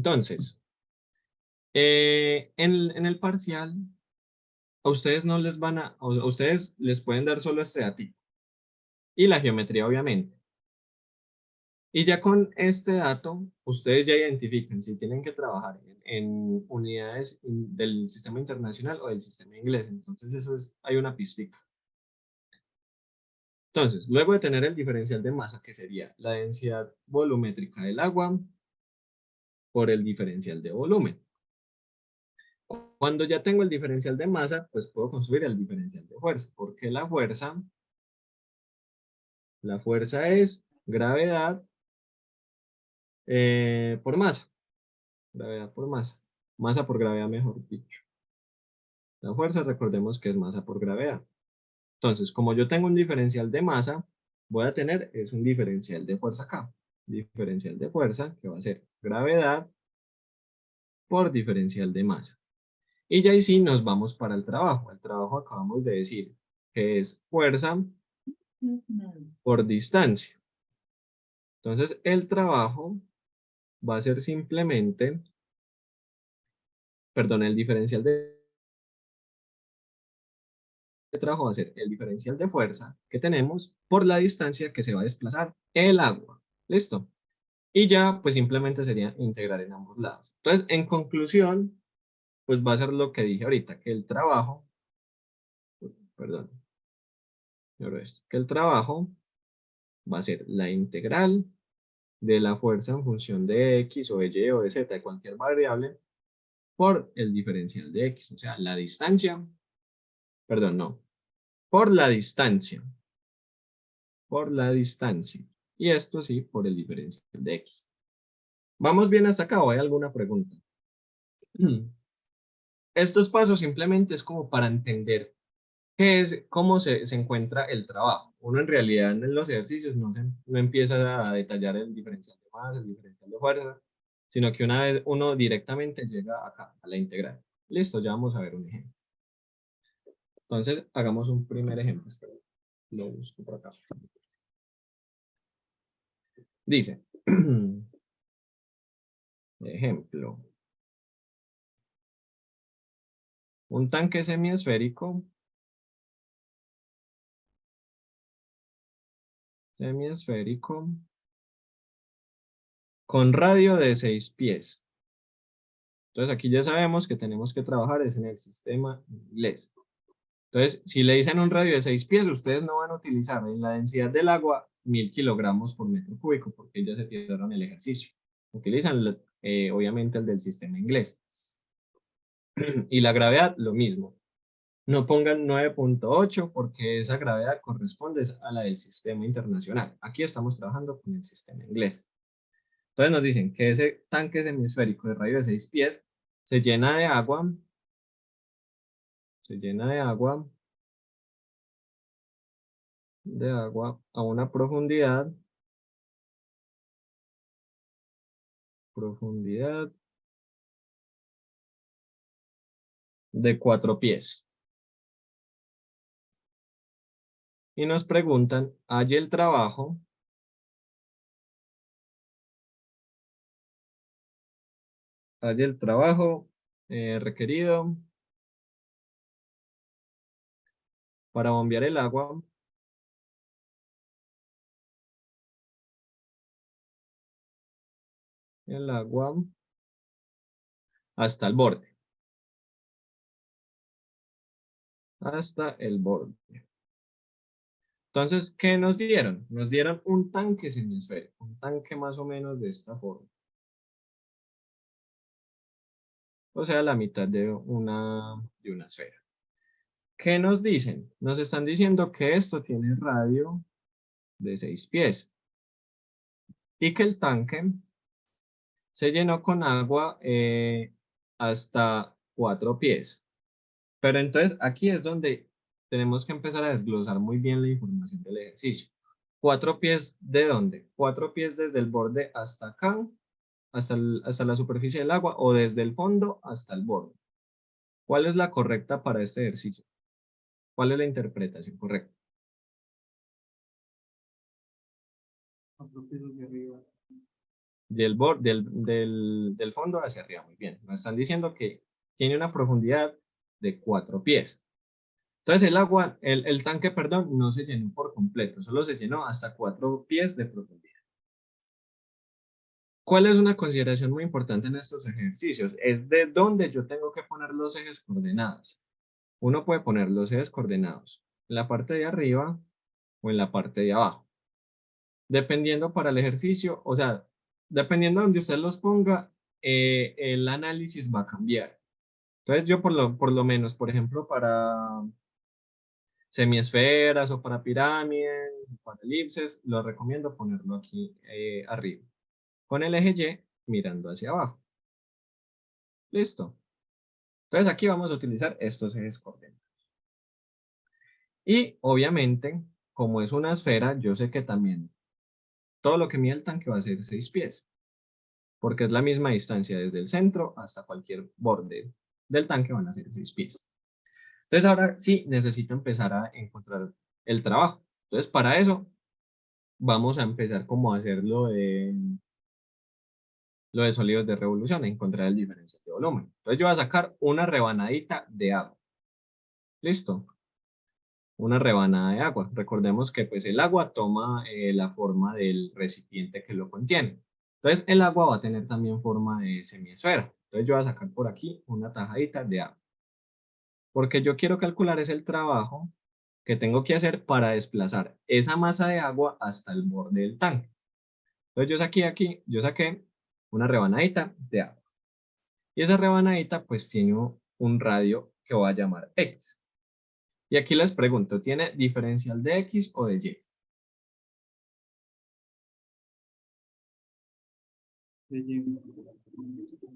Entonces, en el parcial, a ustedes no les van a ustedes les pueden dar solo este dato y la geometría, obviamente. Y ya con este dato, ustedes ya identifican si tienen que trabajar en unidades del sistema internacional o del sistema inglés. Entonces, hay una pistica. Entonces, luego de tener el diferencial de masa, que sería la densidad volumétrica del agua por el diferencial de volumen. Cuando ya tengo el diferencial de masa, pues puedo construir el diferencial de fuerza, porque la fuerza es gravedad por masa. Gravedad por masa. Masa por gravedad, mejor dicho. La fuerza, recordemos que es masa por gravedad. Entonces, como yo tengo un diferencial de masa, voy a tener es un diferencial de fuerza acá. Diferencial de fuerza, que va a ser gravedad por diferencial de masa. Y ya ahí sí nos vamos para el trabajo. El trabajo acabamos de decir que es fuerza por distancia. Entonces, el trabajo va a ser simplemente, perdón, el diferencial de trabajo va a ser el diferencial de fuerza que tenemos por la distancia que se va a desplazar el agua. ¿Listo? Y ya, pues simplemente sería integrar en ambos lados. Entonces, en conclusión, pues va a ser lo que dije ahorita, que el trabajo, perdón, que el trabajo va a ser la integral de la fuerza en función de X o de Y o de Z, de cualquier variable, por el diferencial de X, o sea, la distancia, perdón, no, por la distancia, y esto sí, por el diferencial de X. ¿Vamos bien hasta acá o hay alguna pregunta? Estos pasos simplemente es como para entender qué es, cómo se encuentra el trabajo. Uno en realidad en los ejercicios no empieza a detallar el diferencial de masa, el diferencial de fuerza, sino que una vez uno directamente llega acá, a la integral. Listo, ya vamos a ver un ejemplo. Entonces, hagamos un primer ejemplo. Lo busco por acá. Dice, ejemplo, un tanque semiesférico con radio de 6 pies. Entonces aquí ya sabemos que tenemos que trabajar es en el sistema inglés. Entonces, si le dicen un radio de 6 pies, ustedes no van a utilizar en la densidad del agua 1000 kilogramos por metro cúbico, porque ya se tiraron el ejercicio. Utilizan, obviamente, el del sistema inglés. Y la gravedad, lo mismo. No pongan 9.8 porque esa gravedad corresponde a la del sistema internacional. Aquí estamos trabajando con el sistema inglés. Entonces nos dicen que ese tanque semisférico de radio de 6 pies se llena de agua, a una profundidad de 4 pies. Y nos preguntan, ¿hay el trabajo requerido para bombear el agua hasta el borde? Hasta el borde. Entonces, ¿qué nos dieron? Nos dieron un tanque semiesférico, un tanque más o menos de esta forma. O sea, la mitad de una esfera. ¿Qué nos dicen? Nos están diciendo que esto tiene radio de 6 pies y que el tanque se llenó con agua hasta 4 pies. Pero entonces aquí es donde tenemos que empezar a desglosar muy bien la información del ejercicio. ¿4 pies de dónde? 4 pies desde el borde hasta acá, hasta la superficie del agua, o desde el fondo hasta el borde. ¿Cuál es la correcta para este ejercicio? ¿Cuál es la interpretación correcta? 4 pisos de arriba. del fondo hacia arriba. Muy bien. Nos están diciendo que tiene una profundidad de 4 pies. Entonces el tanque, perdón, no se llenó por completo, solo se llenó hasta 4 pies de profundidad. ¿Cuál es una consideración muy importante en estos ejercicios? Es de dónde yo tengo que poner los ejes coordenados. Uno puede poner los ejes coordenados en la parte de arriba o en la parte de abajo. Dependiendo para el ejercicio, o sea, dependiendo de donde usted los ponga, el análisis va a cambiar. Entonces yo por lo menos, por ejemplo, para semiesferas o para pirámides, para elipses, lo recomiendo ponerlo aquí arriba, con el eje Y mirando hacia abajo. Listo. Entonces aquí vamos a utilizar estos ejes coordenados. Y obviamente, como es una esfera, yo sé que también todo lo que mide el tanque va a ser 6 pies, porque es la misma distancia desde el centro hasta cualquier borde del tanque van a ser 6 pies. Entonces ahora sí necesito empezar a encontrar el trabajo. Entonces para eso vamos a empezar como a hacer lo de sólidos de revolución, encontrar el diferencial de volumen. Entonces yo voy a sacar una rebanadita de agua. ¿Listo? Una rebanada de agua. Recordemos que pues el agua toma la forma del recipiente que lo contiene. Entonces el agua va a tener también forma de semiesfera. Entonces yo voy a sacar por aquí una tajadita de agua. Porque yo quiero calcular es el trabajo que tengo que hacer para desplazar esa masa de agua hasta el borde del tanque. Entonces yo saqué una rebanadita de agua. Y esa rebanadita pues tiene un radio que voy a llamar X. Y aquí les pregunto, ¿tiene diferencial de X o de Y?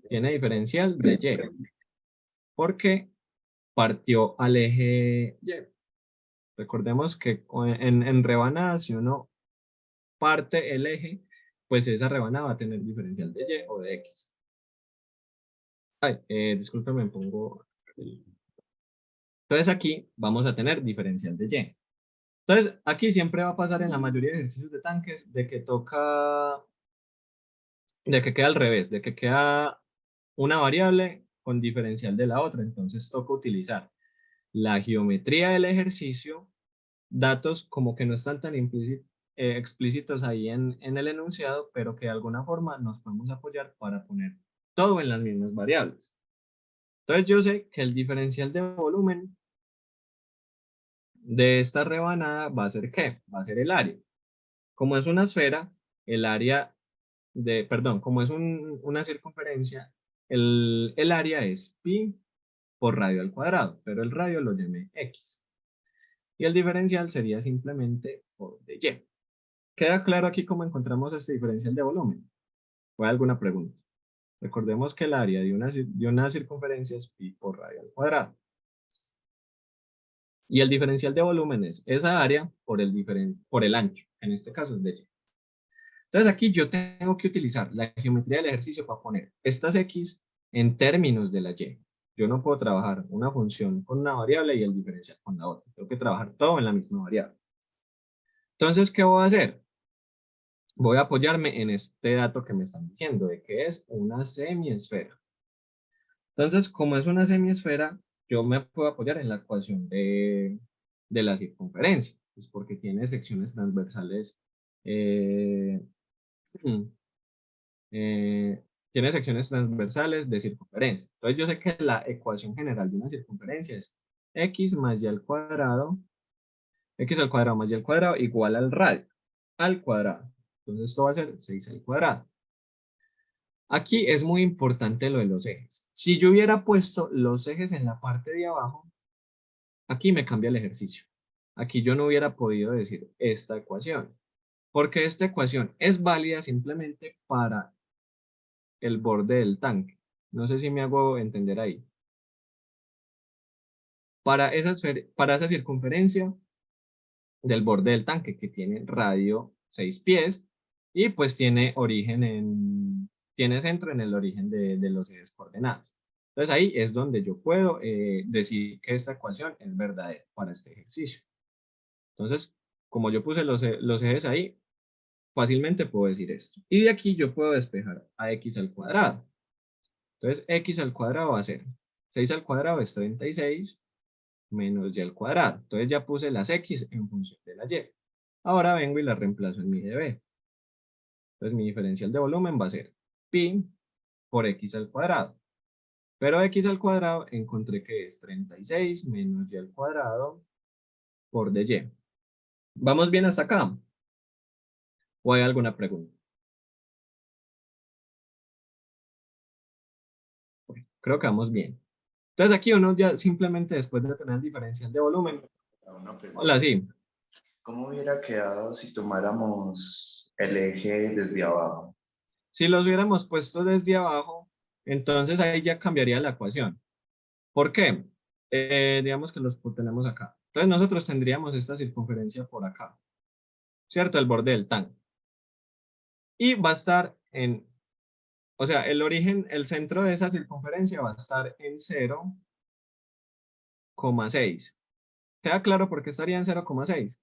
Tiene diferencial de Y, porque partió al eje Y. Recordemos que en rebanadas, si uno parte el eje, pues esa rebanada va a tener diferencial de Y o de X. Ay, discúlpeme, me pongo... Entonces aquí vamos a tener diferencial de Y. Entonces aquí siempre va a pasar en la mayoría de ejercicios de tanques de que queda al revés, de que queda una variable con diferencial de la otra. Entonces toca utilizar la geometría del ejercicio, datos como que no están tan explícitos ahí en el enunciado, pero que de alguna forma nos podemos apoyar para poner todo en las mismas variables. Entonces yo sé que el diferencial de volumen de esta rebanada va a ser ¿qué? Va a ser el área. Como es una esfera, el área perdón, como es una circunferencia, el área es pi por radio al cuadrado, pero el radio lo llamé x. Y el diferencial sería simplemente por de y. ¿Queda claro aquí cómo encontramos este diferencial de volumen? ¿O hay alguna pregunta? Recordemos que el área de una circunferencia es pi por radio al cuadrado. Y el diferencial de volumen es esa área por el ancho, en este caso es de y. Entonces aquí yo tengo que utilizar la geometría del ejercicio para poner estas x en términos de la y. Yo no puedo trabajar una función con una variable y el diferencial con la otra. Tengo que trabajar todo en la misma variable. Entonces, ¿qué voy a hacer? Voy a apoyarme en este dato que me están diciendo, de que es una semiesfera. Entonces, como es una semiesfera, yo me puedo apoyar en la ecuación de la circunferencia, pues porque tiene secciones transversales tiene secciones transversales de circunferencia. Entonces yo sé que la ecuación general de una circunferencia es x más y al cuadrado, x al cuadrado más y al cuadrado igual al radio, al cuadrado. Entonces esto va a ser 6 al cuadrado. Aquí es muy importante lo de los ejes. Si yo hubiera puesto los ejes en la parte de abajo, aquí me cambia el ejercicio. Aquí yo no hubiera podido decir esta ecuación, porque esta ecuación es válida simplemente para el borde del tanque. No sé si me hago entender ahí. Para esa circunferencia del borde del tanque, que tiene radio 6 pies, y pues tiene centro en el origen de los ejes coordenados. Entonces ahí es donde yo puedo decir que esta ecuación es verdadera para este ejercicio. Entonces, como yo puse los ejes ahí, fácilmente puedo decir esto. Y de aquí yo puedo despejar a x al cuadrado. Entonces, x al cuadrado va a ser 6 al cuadrado es 36 menos y al cuadrado. Entonces ya puse las x en función de la y. Ahora vengo y la reemplazo en mi db. Entonces mi diferencial de volumen va a ser pi por x al cuadrado. Pero x al cuadrado encontré que es 36 menos y al cuadrado por dy. ¿Vamos bien hasta acá? ¿O hay alguna pregunta? Creo que vamos bien. Entonces aquí uno ya simplemente después de tener el diferencial de volumen. Una pregunta. Hola, sí. ¿Cómo hubiera quedado si tomáramos el eje desde abajo? Si los hubiéramos puesto desde abajo, entonces ahí ya cambiaría la ecuación. ¿Por qué? Digamos que los tenemos acá. Entonces nosotros tendríamos esta circunferencia por acá, ¿cierto? El borde del tanque. Y va a estar en, o sea, el origen, el centro de esa circunferencia va a estar en 0,6. ¿Queda claro por qué estaría en 0,6?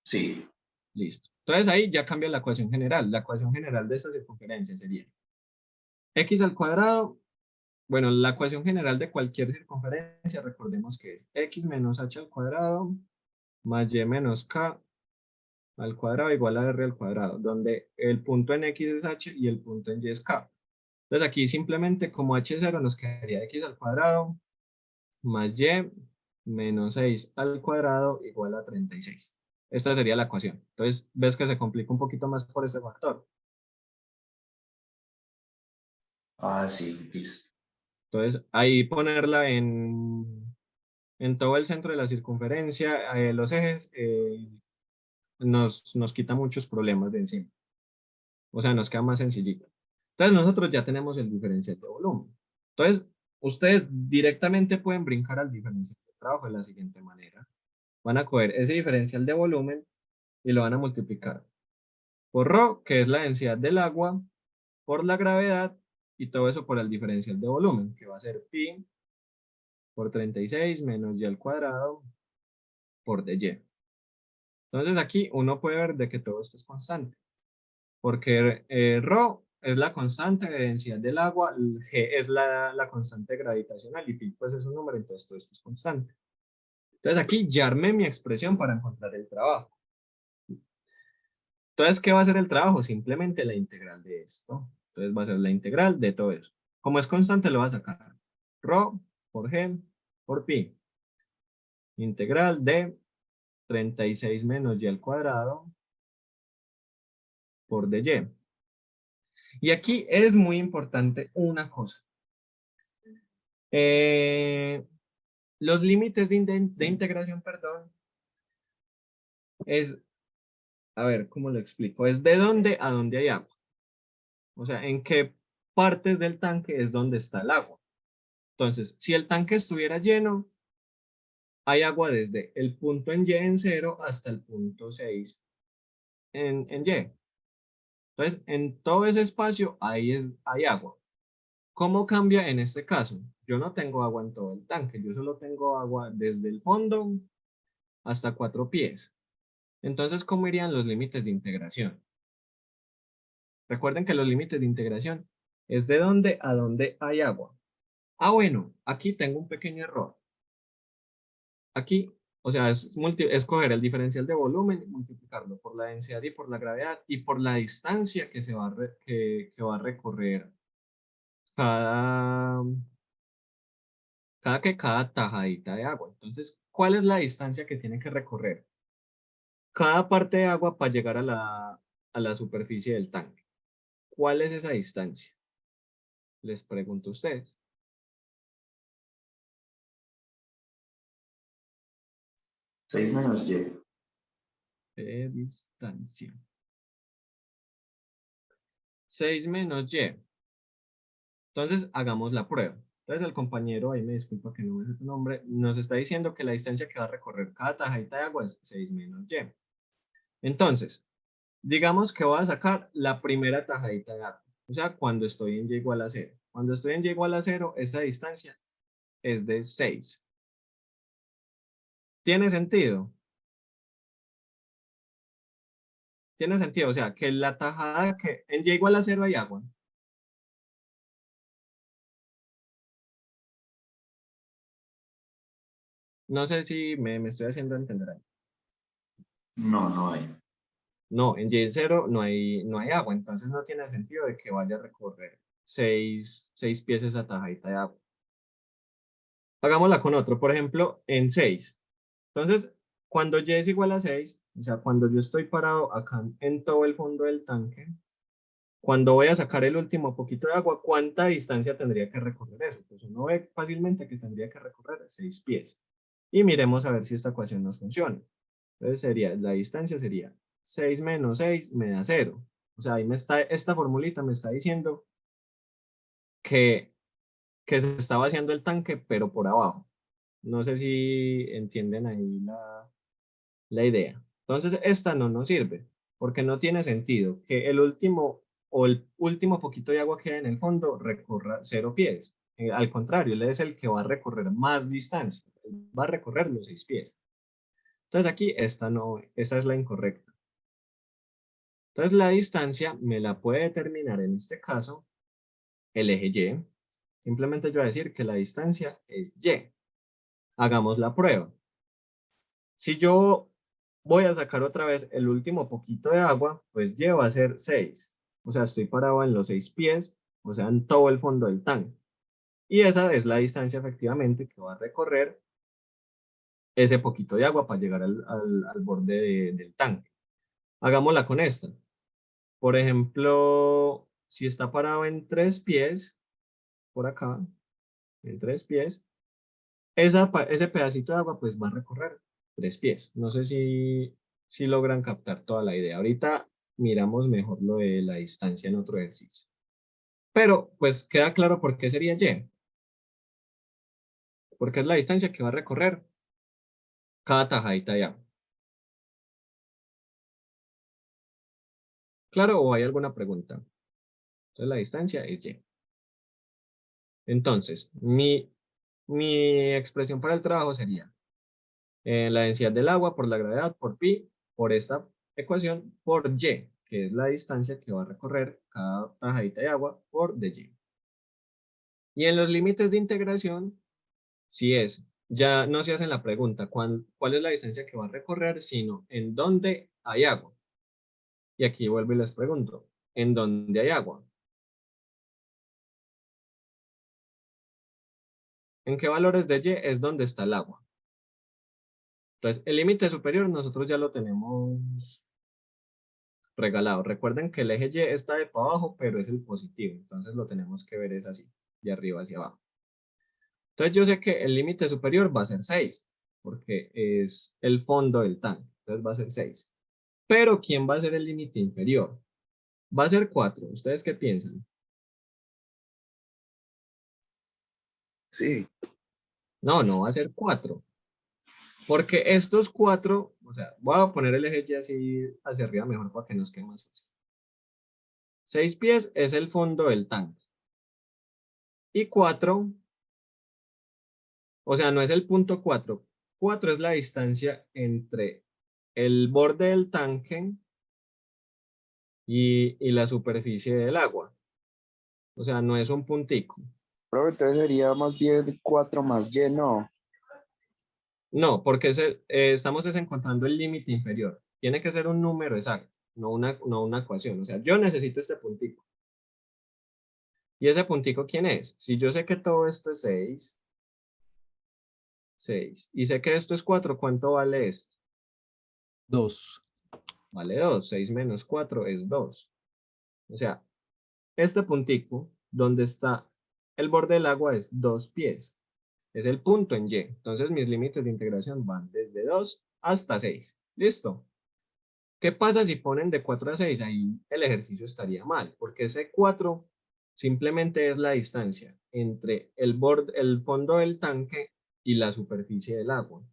Sí. Listo. Entonces ahí ya cambia la ecuación general. La ecuación general de esta circunferencia sería x al cuadrado. Bueno, la ecuación general de cualquier circunferencia, recordemos que es x menos h al cuadrado más y menos k al cuadrado igual a r al cuadrado, donde el punto en x es h y el punto en y es k. Entonces aquí simplemente como h0 nos quedaría x al cuadrado más y menos 6 al cuadrado igual a 36. Esta sería la ecuación. Entonces ves que se complica un poquito más por ese factor. Ah, sí, listo. Entonces ahí ponerla en todo el centro de la circunferencia, los ejes, nos quita muchos problemas de encima. O sea, nos queda más sencillito. Entonces nosotros ya tenemos el diferencial de volumen. Entonces, ustedes directamente pueden brincar al diferencial de trabajo de la siguiente manera. Van a coger ese diferencial de volumen y lo van a multiplicar por ρ, que es la densidad del agua, por la gravedad, y todo eso por el diferencial de volumen, que va a ser pi por 36 menos y al cuadrado por dy. Entonces aquí uno puede ver de que todo esto es constante, porque ρ es la constante de densidad del agua, G es la constante gravitacional y pi pues es un número, entonces todo esto es constante. Entonces aquí ya armé mi expresión para encontrar el trabajo. Entonces, ¿qué va a ser el trabajo? Simplemente la integral de esto. Entonces va a ser la integral de todo eso. Como es constante, lo va a sacar. Rho por G por pi. Integral de 36 menos y al cuadrado por dy. Y aquí es muy importante una cosa. Los límites de integración, perdón, es, a ver, ¿cómo lo explico? Es de dónde a dónde hay agua. O sea, en qué partes del tanque es donde está el agua. Entonces, si el tanque estuviera lleno, hay agua desde el punto en Y en 0 hasta el punto 6 en Y. Entonces, en todo ese espacio hay agua. ¿Cómo cambia en este caso? Yo no tengo agua en todo el tanque, yo solo tengo agua desde el fondo hasta 4 pies. Entonces, ¿cómo irían los límites de integración? Recuerden que los límites de integración es de dónde a dónde hay agua. Ah, bueno, aquí tengo un pequeño error. Aquí, o sea, es coger el diferencial de volumen, multiplicarlo por la densidad y por la gravedad y por la distancia que, que va a recorrer cada, cada tajadita de agua. Entonces, ¿cuál es la distancia que tiene que recorrer cada parte de agua para llegar a la superficie del tanque? ¿Cuál es esa distancia? Les pregunto a ustedes. 6 menos y. ¿Qué distancia? 6 menos y. Entonces, hagamos la prueba. Entonces, el compañero, ahí me disculpa que no me sé tu nombre, nos está diciendo que la distancia que va a recorrer cada tajadita de agua es 6 menos y. Entonces, digamos que voy a sacar la primera tajadita de agua. O sea, cuando estoy en y igual a 0. Cuando estoy en y igual a 0, esta distancia es de 6. ¿Tiene sentido? Tiene sentido, o sea, que la tajada que en Y igual a 0 hay agua. No sé si me estoy haciendo entender ahí. No, no hay. No, en Y0 no hay agua, entonces no tiene sentido de que vaya a recorrer 6 pies esa tajadita de agua. Hagámosla con otro, por ejemplo, en 6. Entonces, cuando Y es igual a 6, o sea, cuando yo estoy parado acá en todo el fondo del tanque, cuando voy a sacar el último poquito de agua, ¿cuánta distancia tendría que recorrer eso? Pues uno ve fácilmente que tendría que recorrer 6 pies. Y miremos a ver si esta ecuación nos funciona. Entonces la distancia sería 6 menos 6 me da 0. O sea, ahí esta formulita me está diciendo que, que se está vaciando el tanque, pero por abajo. No sé si entienden ahí la idea. Entonces, esta no nos sirve, porque no tiene sentido que el último o el último poquito de agua que hay en el fondo recorra 0 pies. Al contrario, él es el que va a recorrer más distancia. Va a recorrer los 6 pies. Entonces aquí esta es la incorrecta. Entonces la distancia me la puede determinar en este caso el eje Y. Simplemente yo voy a decir que la distancia es Y. Hagamos la prueba. Si yo voy a sacar otra vez el último poquito de agua, pues Y va a ser 6. O sea, estoy parado en los 6 pies, o sea, en todo el fondo del tanque. Y esa es la distancia efectivamente que va a recorrer ese poquito de agua para llegar al borde del tanque. Hagámosla con esta. Por ejemplo, si está parado en 3 pies, por acá, en 3 pies, ese pedacito de agua pues va a recorrer 3 pies. No sé si logran captar toda la idea. Ahorita miramos mejor lo de la distancia en otro ejercicio. Pero pues queda claro por qué sería Y. Porque es la distancia que va a recorrer cada tajadita de agua. ¿Claro o hay alguna pregunta? Entonces la distancia es Y. Entonces, mi expresión para el trabajo sería la densidad del agua por la gravedad por pi, por esta ecuación, por y, que es la distancia que va a recorrer cada tajadita de agua por dy. Y en los límites de integración, si es, ya no se hacen la pregunta cuál es la distancia que va a recorrer, sino en dónde hay agua. Y aquí vuelvo y les pregunto, ¿en dónde hay agua? ¿En qué valores de y es donde está el agua? Entonces, el límite superior nosotros ya lo tenemos regalado. Recuerden que el eje Y está de para abajo, pero es el positivo. Entonces lo tenemos que ver es así, de arriba hacia abajo. Entonces yo sé que el límite superior va a ser 6, porque es el fondo del tanque. Entonces va a ser 6. Pero ¿quién va a ser el límite inferior? Va a ser 4. ¿Ustedes qué piensan? Sí, No, no va a ser 4. Porque estos 4, o sea, voy a poner el eje Y así hacia arriba mejor para que nos quede más fácil. 6 pies es el fondo del tanque. Y 4, o sea, no es el punto 4. 4 es la distancia entre el borde del tanque y la superficie del agua. O sea, no es un puntico. pero entonces sería más bien 4 más Y, no. No, porque estamos encontrando el límite inferior. Tiene que ser un número exacto, no una ecuación. O sea, yo necesito este puntico. ¿Y ese puntico quién es? Si yo sé que todo esto es 6, 6, y sé que esto es 4, ¿cuánto vale esto? 2. Vale 2. 6 menos 4 es 2. O sea, este puntico, donde está el borde del agua, es 2 pies. Es el punto en Y. Entonces mis límites de integración van desde 2 hasta 6. ¿Listo? ¿Qué pasa si ponen de 4 a 6? Ahí el ejercicio estaría mal, porque ese 4 simplemente es la distancia entre el fondo del tanque y la superficie del agua.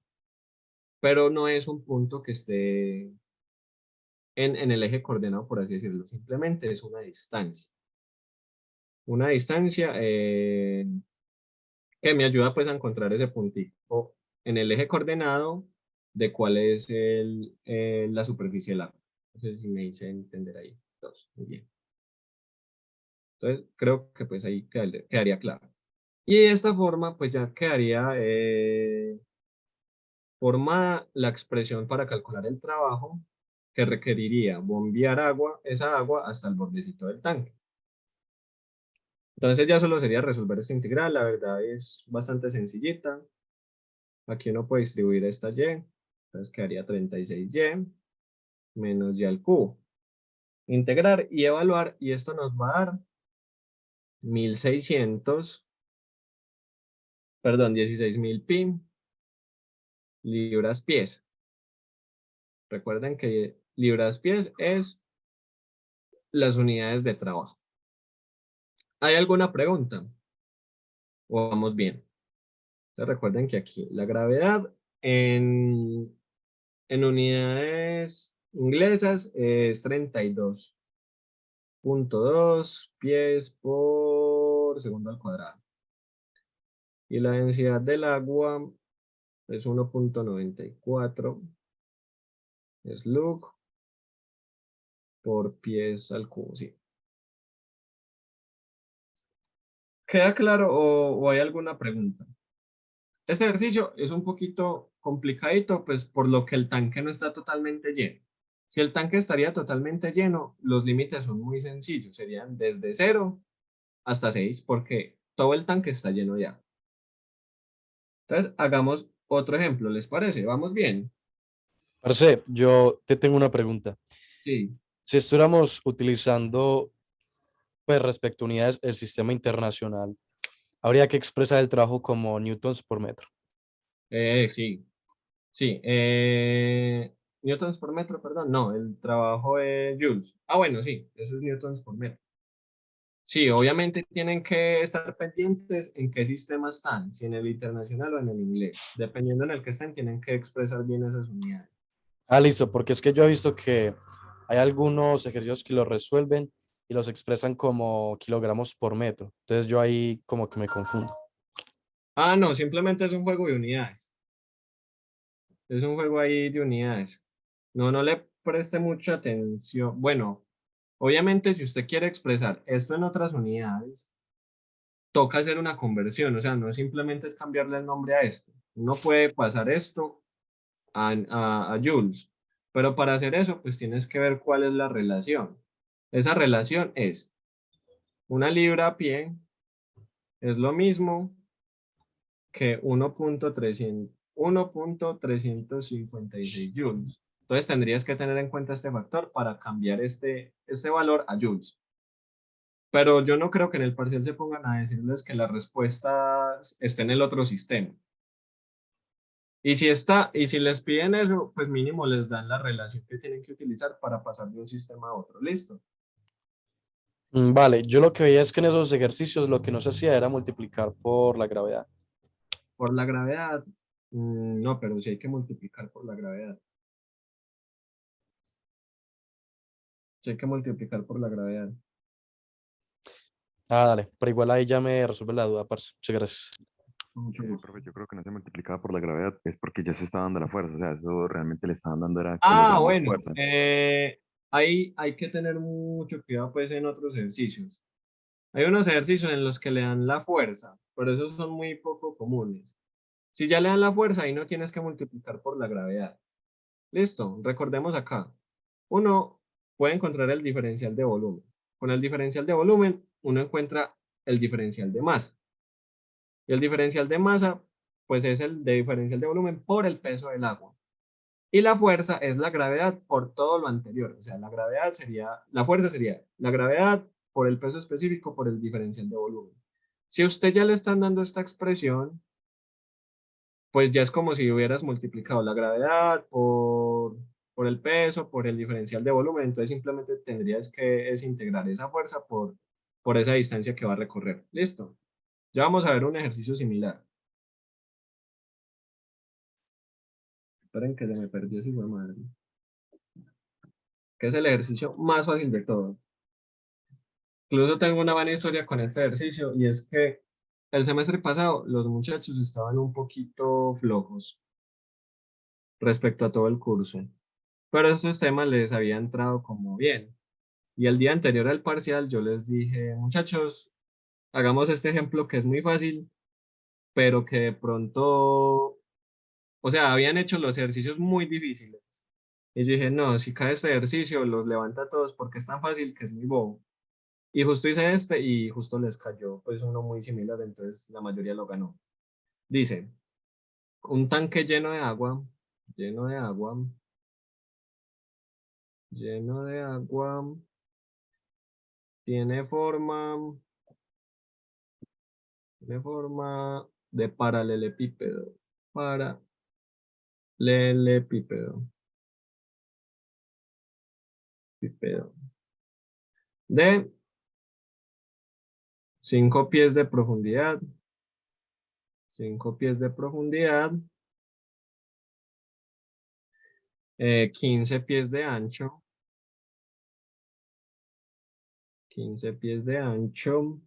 Pero no es un punto que esté en el eje coordenado, por así decirlo. Simplemente es una distancia. Una distancia que me ayuda pues a encontrar ese puntito en el eje coordenado de cuál es la superficie del agua. No sé si me hice entender ahí. 2, muy bien. Entonces, creo que pues ahí quedaría claro. Y de esta forma, pues ya quedaría formada la expresión para calcular el trabajo que requeriría bombear esa agua hasta el bordecito del tanque. Entonces ya solo sería resolver esta integral, la verdad es bastante sencillita. Aquí uno puede distribuir esta y, entonces quedaría 36y menos y al cubo. Integrar y evaluar, y esto nos va a dar 1600, perdón, 16.000 pi libras pies. Recuerden que libras pies es las unidades de trabajo. ¿Hay alguna pregunta? ¿O vamos bien? Entonces recuerden que aquí la gravedad en unidades inglesas es 32.2 pies por segundo al cuadrado. Y la densidad del agua es 1.94 slug por pies al cubo. Sí. ¿Queda claro o hay alguna pregunta? Este ejercicio es un poquito complicadito, pues por lo que el tanque no está totalmente lleno. Si el tanque estaría totalmente lleno, los límites son muy sencillos, serían desde 0 hasta 6, porque todo el tanque está lleno ya. Entonces, hagamos otro ejemplo, ¿les parece? ¿Vamos bien? Parce, yo te tengo una pregunta. Sí. Si estuviéramos utilizando, pues respecto a unidades, el sistema internacional, habría que expresar el trabajo como newtons por metro. Sí. Sí. Newtons por metro, perdón. No, el trabajo es joules. Ah, bueno, sí, eso es newtons por metro. Sí, obviamente tienen que estar pendientes en qué sistema están, si en el internacional o en el inglés. Dependiendo en el que estén, tienen que expresar bien esas unidades. Ah, listo, porque es que yo he visto que hay algunos ejercicios que lo resuelven y los expresan como kilogramos por metro. Entonces yo ahí como que me confundo. Ah, no, simplemente es un juego de unidades. Es un juego ahí de unidades. No le preste mucha atención. Bueno, obviamente si usted quiere expresar esto en otras unidades, toca hacer una conversión. O sea, no simplemente es cambiarle el nombre a esto. Uno puede pasar esto a joules. Pero para hacer eso, pues tienes que ver cuál es la relación. Esa relación es una libra a pie es lo mismo que 1.356 joules. Entonces tendrías que tener en cuenta este factor para cambiar este valor a joules. Pero yo no creo que en el parcial se pongan a decirles que la respuesta esté en el otro sistema. Y si les piden eso, pues mínimo les dan la relación que tienen que utilizar para pasar de un sistema a otro. ¿Listo? Vale, yo lo que veía es que en esos ejercicios lo que no se hacía era multiplicar por la gravedad. Por la gravedad, no, pero sí hay que multiplicar por la gravedad. Sí hay que multiplicar por la gravedad. Ah, dale, pero igual ahí ya me resuelve la duda, parce. Muchas gracias. Con mucho gusto. Profe, yo creo que no se multiplicaba por la gravedad, es porque ya se está dando la fuerza, o sea, eso realmente le estaban dando era Ah, kilogramos bueno, fuerza. ahí hay que tener mucho cuidado pues en otros ejercicios. Hay unos ejercicios en los que le dan la fuerza, pero esos son muy poco comunes. Si ya le dan la fuerza, ahí no tienes que multiplicar por la gravedad. Listo, recordemos acá. Uno puede encontrar el diferencial de volumen. Con el diferencial de volumen, uno encuentra el diferencial de masa. Y el diferencial de masa, pues es el de diferencial de volumen por el peso del agua. Y la fuerza es la gravedad por todo lo anterior. O sea, la fuerza sería la gravedad por el peso específico por el diferencial de volumen. Si a usted ya le están dando esta expresión, pues ya es como si hubieras multiplicado la gravedad por el peso, por el diferencial de volumen. Entonces simplemente tendrías que integrar esa fuerza por esa distancia que va a recorrer. ¿Listo? Ya vamos a ver un ejercicio similar. Esperen que se me perdió esa hijo de madre. Que es el ejercicio más fácil de todos. Incluso tengo una buena historia con este ejercicio y es que el semestre pasado los muchachos estaban un poquito flojos respecto a todo el curso. pero estos temas les había entrado como bien. Y el día anterior al parcial yo les dije, muchachos, hagamos este ejemplo que es muy fácil, pero que de pronto, o sea, habían hecho los ejercicios muy difíciles. Y yo dije, no, si cae este ejercicio, los levanta a todos porque es tan fácil que es muy bobo. Y justo hice este y justo les cayó pues uno muy similar, entonces la mayoría lo ganó. Dice, un tanque lleno de agua, lleno de agua, tiene forma, tiene forma de paralelepípedo, paralelepípedo, pípedo, de 5 pies de profundidad, 5 pies de profundidad, 15 pies de ancho, 15 pies de ancho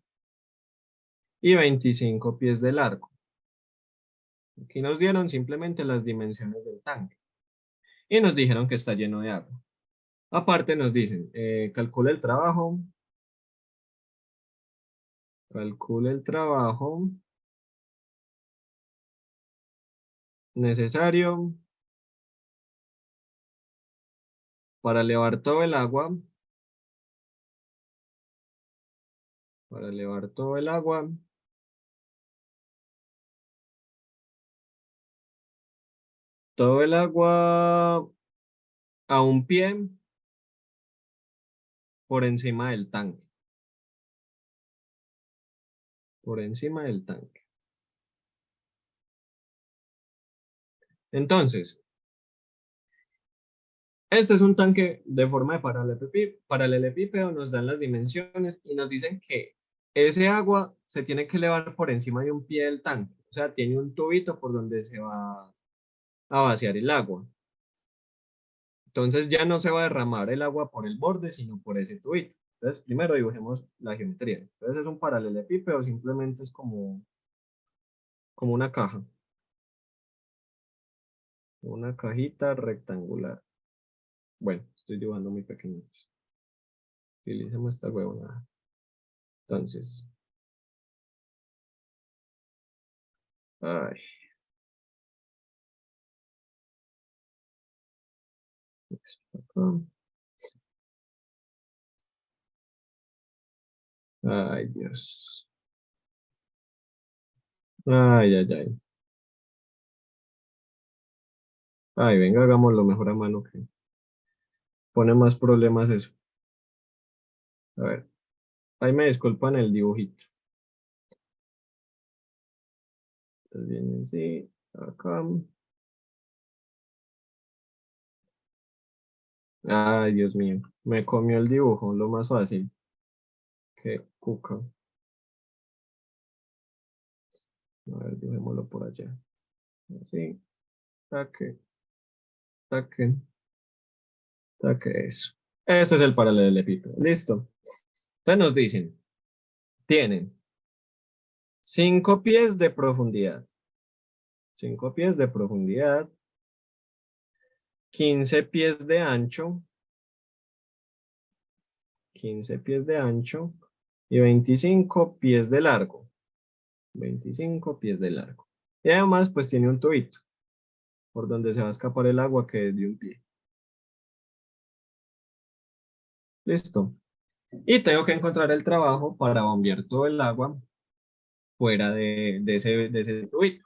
y 25 pies de largo. Aquí nos dieron simplemente las dimensiones del tanque y nos dijeron que está lleno de agua. Aparte nos dicen, calcule el trabajo necesario para elevar todo el agua, para elevar todo el agua a un pie por encima del tanque, por encima del tanque. Entonces, este es un tanque de forma de paralelepípedo, nos dan las dimensiones y nos dicen que ese agua se tiene que elevar por encima de un pie del tanque. O sea, tiene un tubito por donde se va a vaciar el agua. Entonces ya no se va a derramar el agua por el borde, sino por ese tubito. Entonces, primero dibujemos la geometría. Entonces es un paralelepípedo, simplemente es como una caja. Una cajita rectangular. Bueno, estoy dibujando muy pequeñitos. Utilicemos esta huevonada. Entonces, ay, acá. Ay, Dios. Ay, ay, ay. Ay, venga, hagámoslo mejor a mano que pone más problemas eso. A ver, ahí me disculpan el dibujito. Entonces viene así, acá. Ay, Dios mío. Me comió el dibujo, lo más fácil. Qué cuca. A ver, dibujémoslo por allá. Así, taque, taque, taque, eso. Este es el paralelepípedo. Listo. Entonces nos dicen, tienen 5 pies de profundidad. 5 pies de profundidad. 15 pies de ancho. 15 pies de ancho. Y 25 pies de largo. 25 pies de largo. Y además, pues tiene un tubito por donde se va a escapar el agua que es de un pie. Listo. Y tengo que encontrar el trabajo para bombear todo el agua fuera de ese tubito.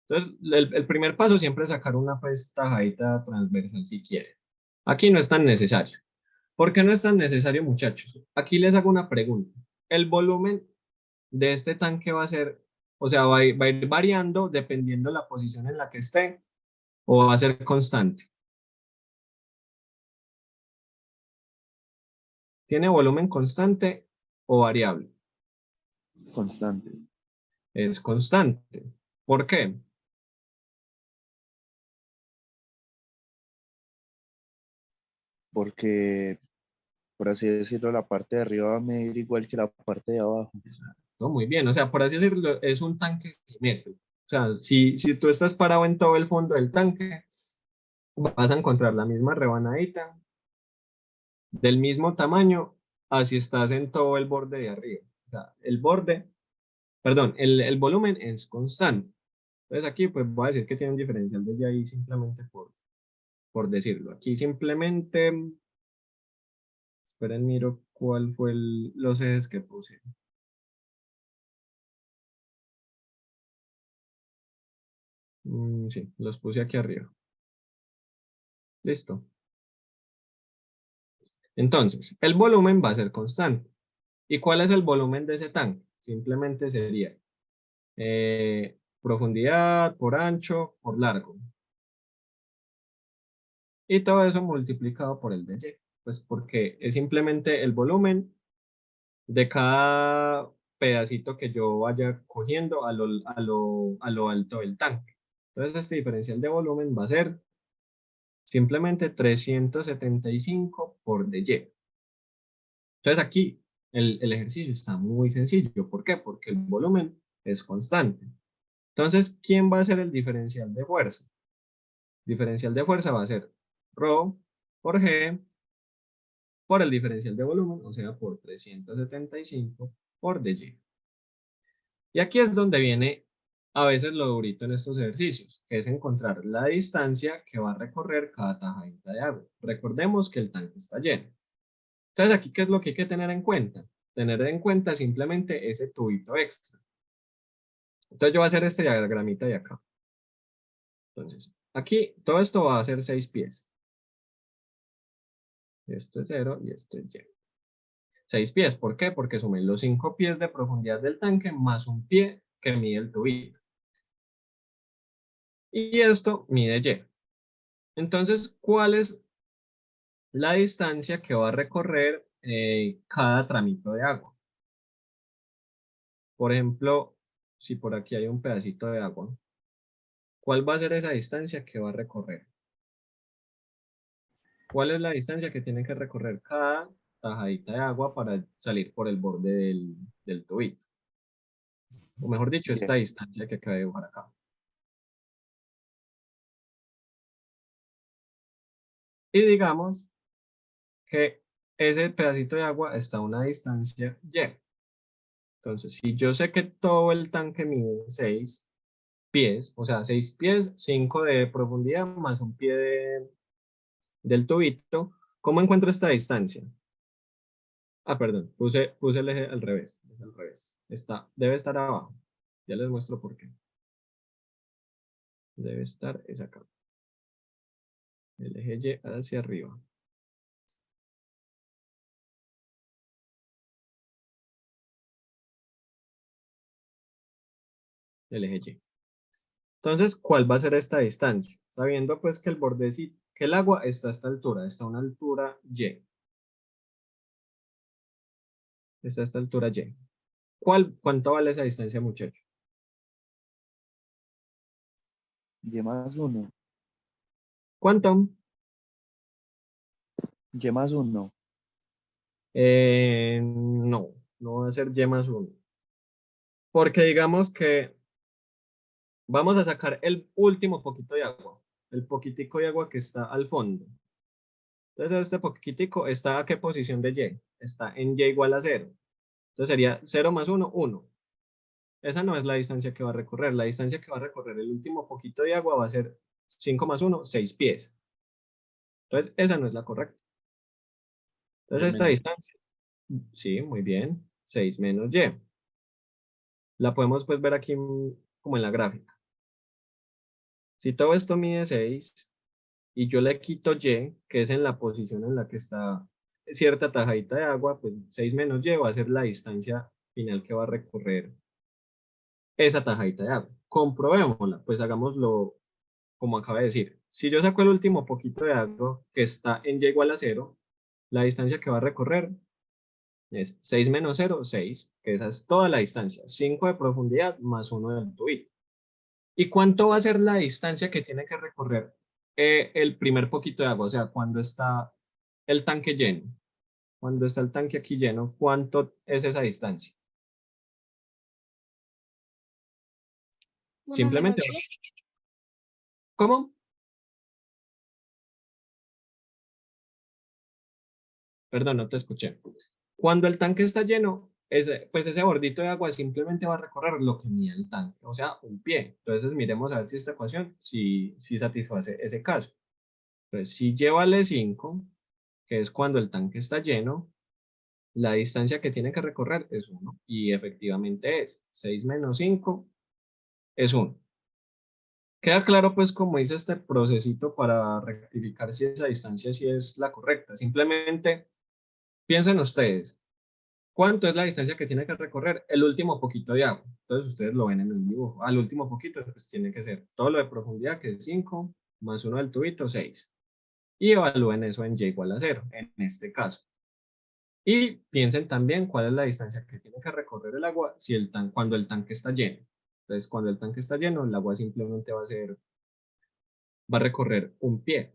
Entonces, el primer paso siempre es sacar una pues, tajadita transversal si quieren. Aquí no es tan necesario. ¿Por qué no es tan necesario, muchachos? Aquí les hago una pregunta. El volumen de este tanque va a ser, o sea, va a ir variando dependiendo de la posición en la que esté o va a ser constante. ¿Tiene volumen constante o variable? Constante. Es constante. ¿Por qué? Porque, por así decirlo, la parte de arriba va a medir igual que la parte de abajo. No, muy bien, o sea, por así decirlo, es un tanque simétrico. O sea, si tú estás parado en todo el fondo del tanque, vas a encontrar la misma rebanadita del mismo tamaño, así estás en todo el borde de arriba. O sea, el borde, perdón, el volumen es constante. Entonces aquí pues voy a decir que tiene un diferencial desde ahí simplemente por decirlo. Aquí simplemente, esperen, miro cuál fue los ejes que puse. Sí, los puse aquí arriba. Listo. Entonces, el volumen va a ser constante. ¿Y cuál es el volumen de ese tanque? Simplemente sería profundidad por ancho por largo. Y todo eso multiplicado por el de Y. Pues porque es simplemente el volumen de cada pedacito que yo vaya cogiendo a lo alto del tanque. Entonces este diferencial de volumen va a ser simplemente 375 por dy. Entonces aquí el ejercicio está muy sencillo. ¿Por qué? Porque el volumen es constante. Entonces, ¿quién va a ser el diferencial de fuerza? Diferencial de fuerza va a ser ρ por g por el diferencial de volumen, o sea, por 375 por dy. Y aquí es donde viene a veces lo durito en estos ejercicios, que es encontrar la distancia que va a recorrer cada tajadita de agua. Recordemos que el tanque está lleno. Entonces, aquí, ¿qué es lo que hay que tener en cuenta? Tener en cuenta simplemente ese tubito extra. Entonces, yo voy a hacer este diagramita de acá. Entonces, aquí, todo esto va a ser 6 pies. Esto es 0 y esto es y. 6 pies, ¿por qué? Porque sumen los 5 pies de profundidad del tanque más un pie que mide el tubito. Y esto mide y. Entonces, ¿cuál es la distancia que va a recorrer cada tramito de agua? Por ejemplo, si por aquí hay un pedacito de agua, ¿cuál va a ser esa distancia que va a recorrer? ¿Cuál es la distancia que tiene que recorrer cada tajadita de agua para salir por el borde del tubito? O mejor dicho, esta 10. distancia que acabé de dibujar acá. Y digamos que ese pedacito de agua está a una distancia y. Entonces, si yo sé que todo el tanque mide 6 pies, o sea, 6 pies, 5 de profundidad más un pie del tubito, ¿cómo encuentro esta distancia? Ah, perdón, puse el eje al revés. Es al revés. Debe estar abajo. Ya les muestro por qué. Debe estar, es acá. El eje Y hacia arriba. El eje Y. Entonces, ¿cuál va a ser esta distancia? Sabiendo pues que el bordecito, que el agua está a esta altura, está a una altura Y. Está a esta altura Y. ¿Cuánto vale esa distancia, muchachos? Y más 1. ¿Cuánto? Y más 1. No, no va a ser Y más 1. Porque digamos que vamos a sacar el último poquito de agua. El poquitico de agua que está al fondo. Entonces este poquitico está a qué posición de Y. Está en Y igual a 0. Entonces sería 0 más 1, 1. Esa no es la distancia que va a recorrer. La distancia que va a recorrer el último poquito de agua va a ser 5 más 1, 6 pies. Entonces esa no es la correcta. Entonces esta Menos. distancia, sí, muy bien, 6 menos Y. La podemos pues ver aquí como en la gráfica. Si todo esto mide 6 y yo le quito Y, que es en la posición en la que está cierta tajadita de agua, pues 6 menos Y va a ser la distancia final que va a recorrer esa tajadita de agua. Comprobémosla, pues hagámoslo como acaba de decir. Si yo saco el último poquito de agua que está en Y igual a 0, la distancia que va a recorrer es 6 menos 0, 6, que esa es toda la distancia. 5 de profundidad más 1 del tubito. ¿Y cuánto va a ser la distancia que tiene que recorrer el primer poquito de agua? O sea, cuando está el tanque lleno. Cuando está el tanque aquí lleno, ¿cuánto es esa distancia? Uno Simplemente, menos 10. ¿cómo? Perdón, no te escuché. Cuando el tanque está lleno, pues ese bordito de agua simplemente va a recorrer lo que mide el tanque, o sea, un pie. Entonces miremos a ver si esta ecuación si satisface ese caso. Entonces, si y vale 5, que es cuando el tanque está lleno, la distancia que tiene que recorrer es 1. Y efectivamente es 6 menos 5 es 1. Queda claro pues cómo hice este procesito para rectificar si esa distancia sí es la correcta. Simplemente piensen ustedes, ¿cuánto es la distancia que tiene que recorrer el último poquito de agua? Entonces ustedes lo ven en el dibujo. Al último poquito pues tiene que ser todo lo de profundidad, que es 5, más 1 del tubito, 6. Y evalúen eso en y igual a 0, en este caso. Y piensen también cuál es la distancia que tiene que recorrer el agua cuando el tanque está lleno. Entonces, cuando el tanque está lleno, el agua simplemente va a recorrer un pie.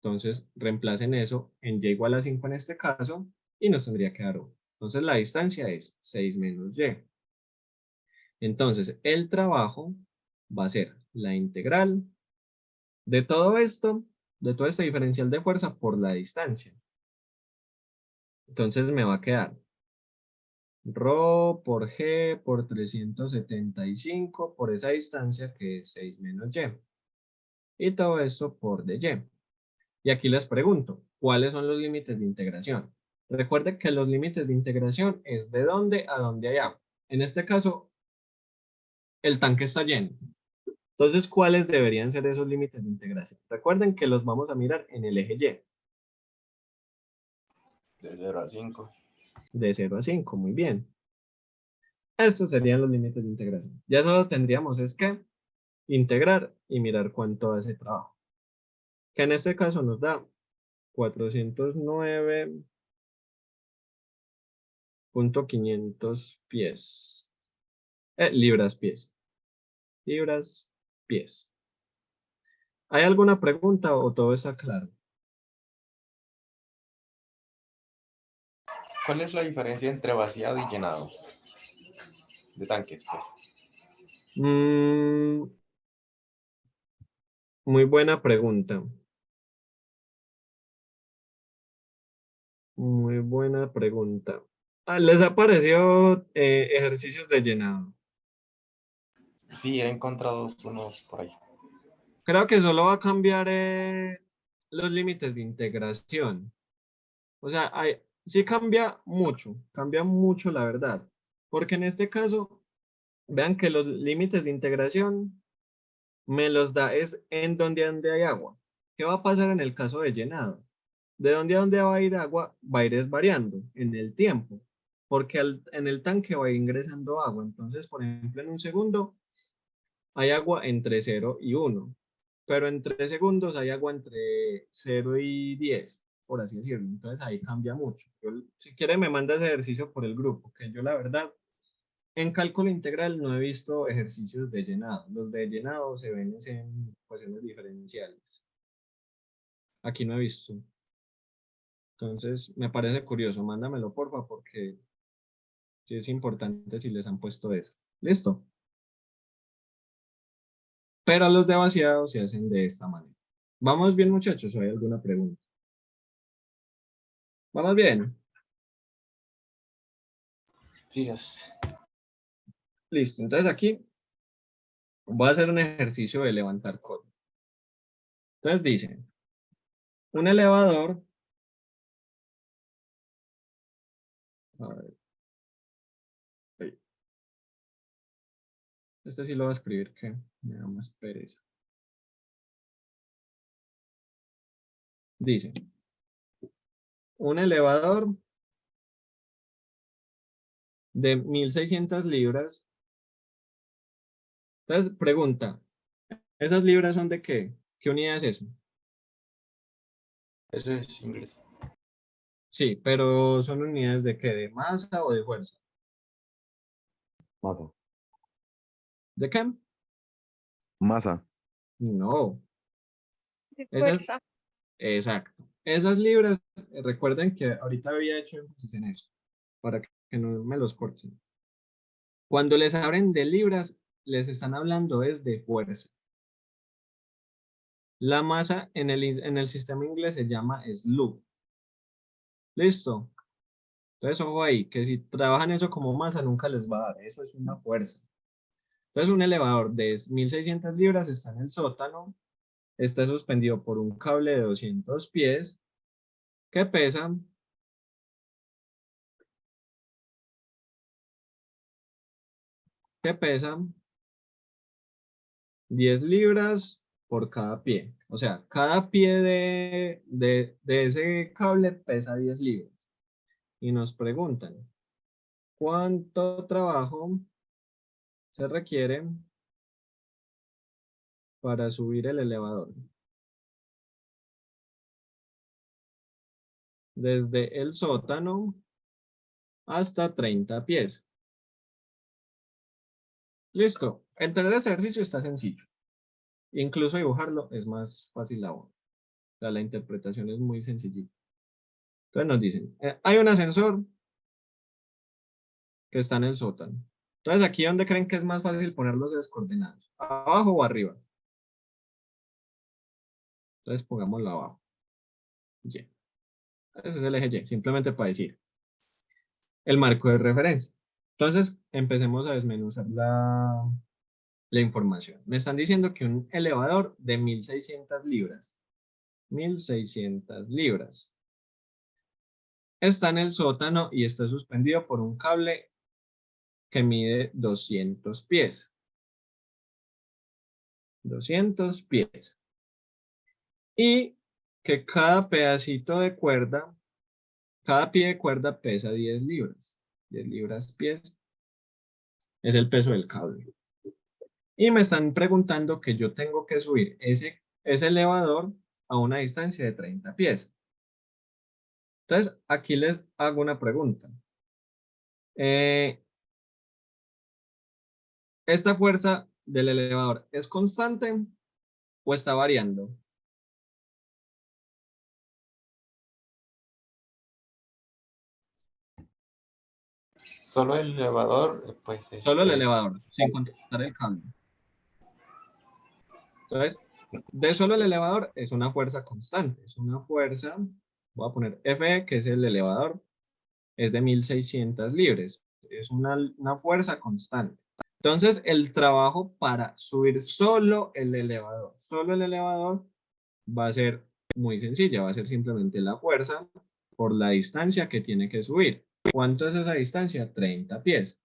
Entonces, reemplacen eso en y igual a 5 en este caso y nos tendría que dar 1. Entonces, la distancia es 6 menos y. Entonces, el trabajo va a ser la integral de todo esto, de todo este diferencial de fuerza por la distancia. Entonces, me va a quedar Rho por G por 375 por esa distancia que es 6 menos y. Y todo esto por dy. Y aquí les pregunto, ¿cuáles son los límites de integración? Recuerden que los límites de integración es de dónde a dónde hay agua. En este caso, el tanque está lleno. Entonces, ¿cuáles deberían ser esos límites de integración? Recuerden que los vamos a mirar en el eje Y. De 0 a 5. De 0 a 5, muy bien. Estos serían los límites de integración. Ya solo tendríamos es que integrar y mirar cuánto hace trabajo. Que en este caso nos da 409.500 pies. Libras pies. Libras pies. ¿Hay alguna pregunta o todo está claro? ¿Cuál es la diferencia entre vaciado y llenado de tanques, pues? Muy buena pregunta. Muy buena pregunta. ¿Les ha parecido ejercicios de llenado? Sí, he encontrado unos por ahí. Creo que solo va a cambiar los límites de integración. O sea, sí cambia mucho la verdad. Porque en este caso, vean que los límites de integración me los da es en donde hay agua. ¿Qué va a pasar en el caso de llenado? De donde a donde va a ir agua, va a ir es variando en el tiempo, porque en el tanque va a ir ingresando agua. Entonces, por ejemplo, en un segundo hay agua entre 0 y 1, pero en 3 segundos hay agua entre 0 y 10, por así decirlo. Entonces ahí cambia mucho. Si quiere me manda ese ejercicio por el grupo, que yo la verdad en cálculo integral no he visto ejercicios de llenado. Los de llenado se ven en ecuaciones diferenciales. Aquí no he visto. Entonces, me parece curioso. Mándamelo, porfa, porque sí es importante si les han puesto eso. ¿Listo? Pero los de vaciado se hacen de esta manera. ¿Vamos bien, muchachos? ¿O hay alguna pregunta? ¿Vamos bien? Sí, Listo. Entonces aquí voy a hacer un ejercicio de levantar código. Entonces dice, un elevador. A ver. Este sí lo voy a escribir que me da más pereza. Dice, un elevador de 1600 libras. Entonces, pregunta, ¿esas libras son de qué? ¿Qué unidad es eso? eso es inglés. Sí, pero ¿son unidades de qué? ¿De masa o de fuerza? Masa. ¿De qué? Masa. No. De Esas, fuerza. exacto. Esas libras, recuerden que ahorita había hecho énfasis en eso, para que no me los corten. Cuando les abren de libras, les están hablando es de fuerza. La masa en el sistema inglés se llama SLU. ¿Listo? Entonces, ojo ahí, que si trabajan eso como masa, nunca les va a dar. Eso es una fuerza. Entonces, un elevador de 1600 libras está en el sótano, está suspendido por un cable de 200 pies, que pesa que pesan 10 libras por cada pie. O sea, cada pie de ese cable pesa 10 libras. Y nos preguntan, ¿cuánto trabajo se requiere para subir el elevador? Desde el sótano hasta 30 pies. Listo. Entender ese ejercicio está sencillo. Incluso dibujarlo es más fácil aún. O sea, la interpretación es muy sencillita. Entonces nos dicen, hay un ascensor que está en el sótano. Entonces, ¿aquí dónde creen que es más fácil poner los ejes coordenados? ¿Abajo o arriba? Entonces, pongámoslo abajo. Y. Ese es el eje Y, simplemente para decir el marco de referencia. Entonces, empecemos a desmenuzar la información. Me están diciendo que un elevador de 1600 libras, 1600 libras, está en el sótano y está suspendido por un cable que mide 200 pies. 200 pies. Y que cada pedacito de cuerda, cada pie de cuerda pesa 10 libras. 10 libras pies es el peso del cable. Y me están preguntando que yo tengo que subir ese elevador a una distancia de 30 pies. Entonces, aquí les hago una pregunta. ¿Esta fuerza del elevador es constante o está variando? Solo el elevador, pues Solo el elevador, sin contar el cable. Entonces, de solo el elevador es una fuerza constante. Es una fuerza, voy a poner Fe, que es el elevador, es de 1600 libras. Es una fuerza constante. Entonces, el trabajo para subir solo el elevador va a ser muy sencilla. Va a ser simplemente la fuerza por la distancia que tiene que subir. ¿Cuánto es esa distancia? 30 pies.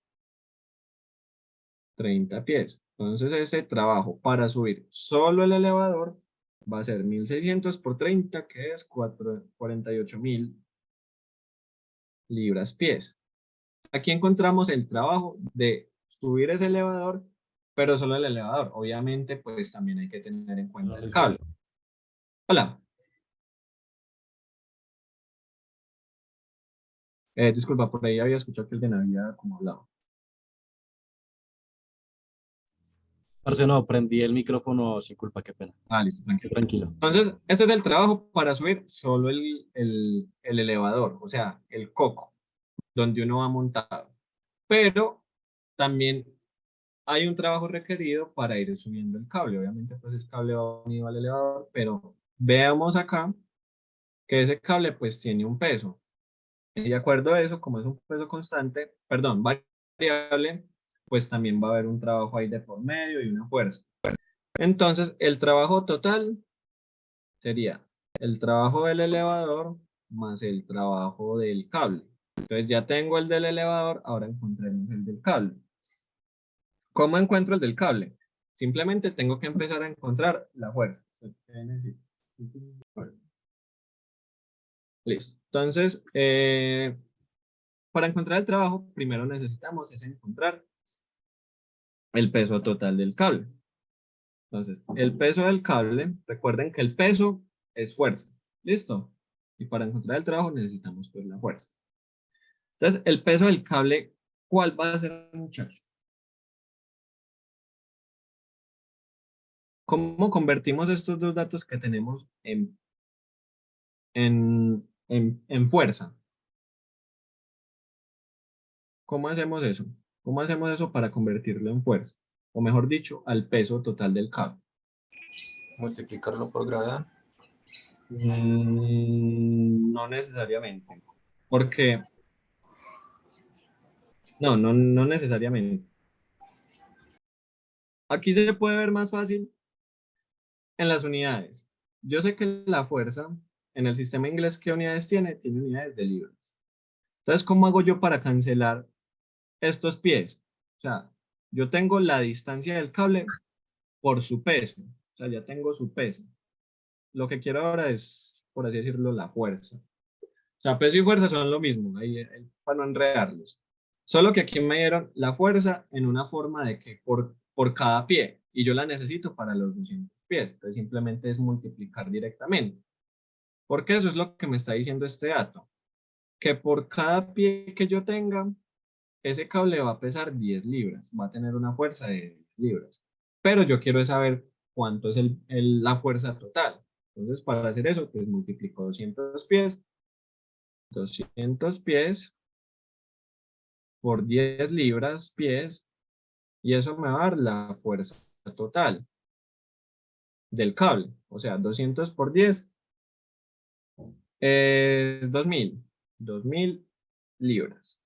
30 pies. Entonces, ese trabajo para subir solo el elevador va a ser 1600 por 30, que es 48.000 libras pies. Aquí encontramos el trabajo de subir ese elevador, pero solo el elevador. Obviamente, pues también hay que tener en cuenta el cable. Hola. Disculpa, por ahí había escuchado que el de Navidad como hablaba. Parce, no, prendí el micrófono sin culpa, qué pena. Ah, listo, tranquilo. Tranquilo. Entonces, este es el trabajo para subir solo el elevador, o sea, el coco, donde uno va montado. Pero también hay un trabajo requerido para ir subiendo el cable. Obviamente, pues el cable va unido al elevador, pero veamos acá que ese cable pues tiene un peso. Y de acuerdo a eso, como es un peso constante, perdón, variable, pues también va a haber un trabajo ahí de por medio y una fuerza. Entonces, el trabajo total sería el trabajo del elevador más el trabajo del cable. Entonces ya tengo el del elevador, ahora encontremos el del cable. ¿Cómo encuentro el del cable? Simplemente tengo que empezar a encontrar la fuerza. Listo. Entonces, para encontrar el trabajo, primero necesitamos es encontrar el peso total del cable. Entonces, el peso del cable, recuerden que el peso es fuerza. ¿Listo? Y para encontrar el trabajo necesitamos pues la fuerza. Entonces, el peso del cable, ¿cuál va a ser, muchachos? ¿Cómo convertimos estos dos datos que tenemos en fuerza? ¿Cómo hacemos eso? ¿Cómo hacemos eso para convertirlo en fuerza? O mejor dicho, al peso total del cable. multiplicarlo por gravedad. No necesariamente. Porque, no necesariamente. Aquí se puede ver más fácil en las unidades. Yo sé que la fuerza, en el sistema inglés, ¿qué unidades tiene? Tiene unidades de libras. Entonces, ¿cómo hago yo para cancelar estos pies? O sea, yo tengo la distancia del cable por su peso. O sea, ya tengo su peso. Lo que quiero ahora es, por así decirlo, la fuerza. O sea, peso y fuerza son lo mismo, ahí, para no enredarlos. Solo que aquí me dieron la fuerza en una forma de que por cada pie, y yo la necesito para los 200 pies. Entonces simplemente es multiplicar directamente. Porque eso es lo que me está diciendo este dato. Que por cada pie que yo tenga, ese cable va a pesar 10 libras, va a tener una fuerza de 10 libras. Pero yo quiero saber cuánto es la fuerza total. Entonces, para hacer eso, pues multiplico 200 pies por 10 libras pies, y eso me va a dar la fuerza total del cable. O sea, 200 por 10 es 2000 libras.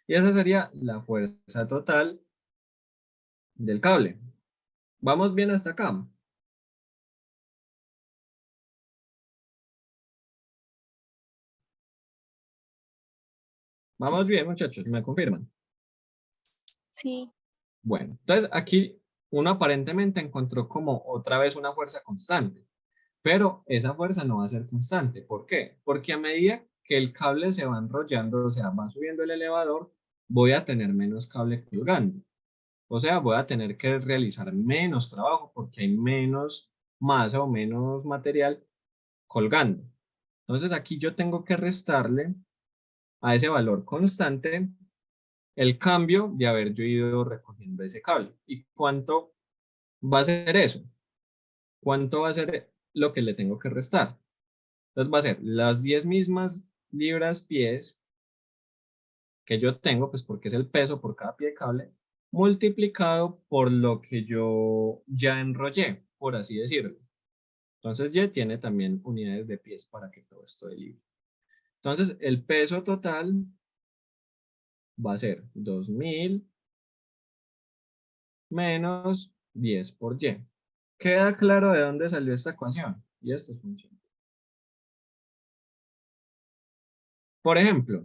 Y esa sería la fuerza total del cable. ¿Vamos bien hasta acá? Vamos bien, muchachos, ¿me confirman? Sí. Bueno, entonces aquí uno aparentemente encontró como otra vez una fuerza constante, pero esa fuerza no va a ser constante. ¿Por qué? Porque a medida que el cable se va enrollando, o sea, va subiendo el elevador, voy a tener menos cable colgando. O sea, voy a tener que realizar menos trabajo porque hay menos masa o menos material colgando. Entonces aquí yo tengo que restarle a ese valor constante el cambio de haber yo ido recogiendo ese cable. ¿Y cuánto va a ser eso? ¿Cuánto va a ser lo que le tengo que restar? Entonces va a ser las 10 mismas libras pies que yo tengo, pues porque es el peso por cada pie de cable, multiplicado por lo que yo ya enrollé, por así decirlo. Entonces Y tiene también unidades de pies para que todo esto dé libre. Entonces el peso total va a ser 2000 menos 10 por Y. ¿Queda claro de dónde salió esta ecuación? Y esto es función. Por ejemplo,